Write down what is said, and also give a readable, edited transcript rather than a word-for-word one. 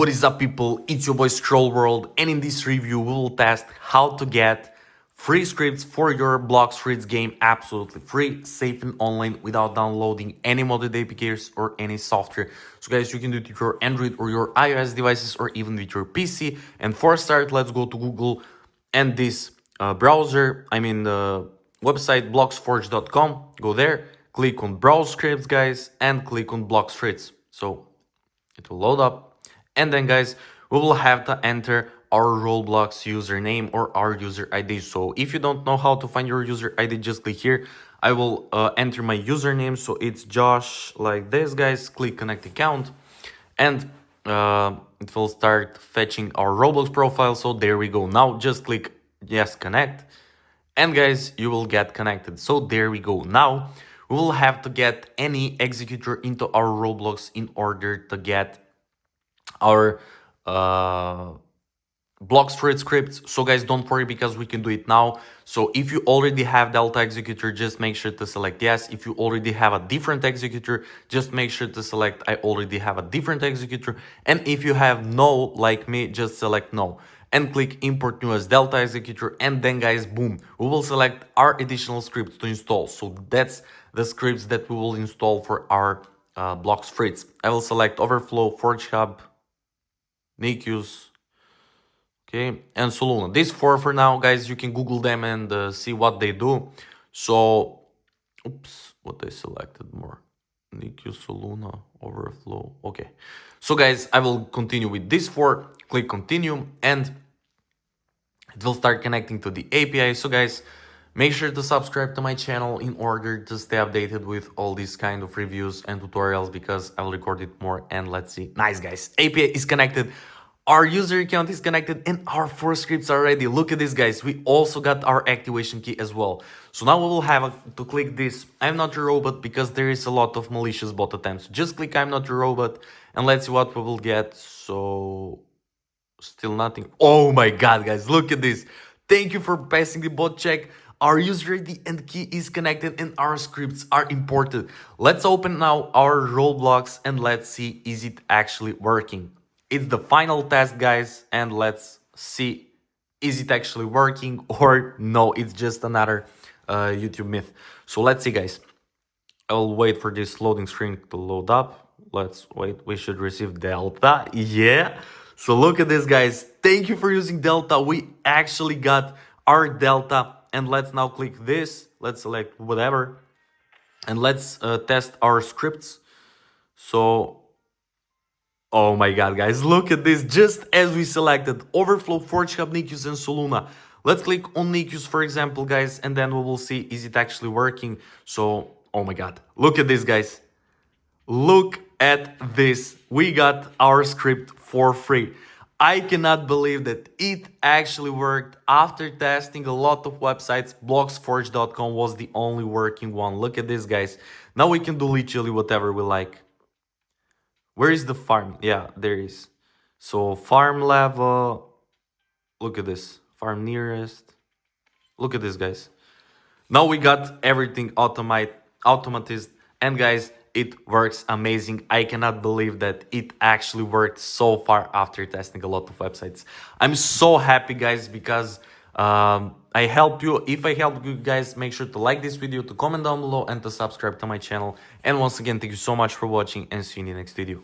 What is up, people? It's your boy Scroll World, and in this review we will test how to get free scripts for your Blox Fruits game absolutely free, safe and online without downloading any modded APKs or any software. So guys, you can do it with your Android or your iOS devices or even with your PC. And for start, let's go to Google and this browser, the website bloxforge.com. Go there, click on browse scripts, guys, and click on Blox Fruits. So it will load up. And then, guys, we will have to enter our Roblox username or our user ID. So if you don't know how to find your user ID, just click here. I will enter my username. So it's Josh, like this, guys. Click connect account. And it will start fetching our Roblox profile. So there we go. Now just click yes, connect. And guys, you will get connected. So there we go. Now we will have to get any executor into our Roblox in order to get our Blox Fruits scripts. So guys, don't worry, because we can do it now. So if you already have Delta executor, just make sure to select yes. If you already have a different executor, just make sure to select I already have a different executor. And if you have no, like me, just select no and click import new as Delta executor. And then guys, boom, we will select our additional scripts to install. So that's the scripts that we will install for our Blox Fruits. I will select Overflow, Forge Hub, Nikius, okay, and Soluna. These four for now, guys. You can Google them and see what they do. So, oops, what I selected more. Nikius, Soluna, Overflow. Okay. So, guys, I will continue with these four. Click continue, and it will start connecting to the API. So, guys, make sure to subscribe to my channel in order to stay updated with all these kind of reviews and tutorials, because I'll record it more. And let's see. Nice, guys. API is connected. Our user account is connected and our four scripts are ready. Look at this, guys. We also got our activation key as well. So now we will have to click this I'm not a robot, because there is a lot of malicious bot attempts. Just click I'm not a robot and let's see what we will get. So still nothing. Oh my god, guys, look at this. Thank you for passing the bot check. Our user ID and key is connected and our scripts are imported. Let's open now our Roblox and let's see, is it actually working? It's the final test, guys, and let's see, is it actually working or no, it's just another YouTube myth. So let's see, guys. I'll wait for this loading screen to load up. Let's wait. We should receive Delta. Yeah. So look at this, guys. Thank you for using Delta. We actually got our Delta. And let's now click this. Let's select whatever. And let's test our scripts. So, oh my god, guys. Look at this. Just as we selected Overflow, Forge Hub, Nikius, and Soluna. Let's click on Nikius, for example, guys. And then we will see, is it actually working? So, oh my god. Look at this, guys. Look at this. We got our script for free. I cannot believe that it actually worked. After testing a lot of websites, bloxforge.com was the only working one. Look at this, guys. Now we can do literally whatever we like. Where is the farm? Yeah, there is. So farm level. Look at this. Farm nearest. Look at this, guys. Now we got everything automatized. And guys, it works amazing. I cannot believe that it actually worked so far after testing a lot of websites. I'm so happy, guys, because I helped you. If I helped you guys, make sure to like this video, to comment down below, and to subscribe to my channel. And once again, thank you so much for watching, and see you in the next video.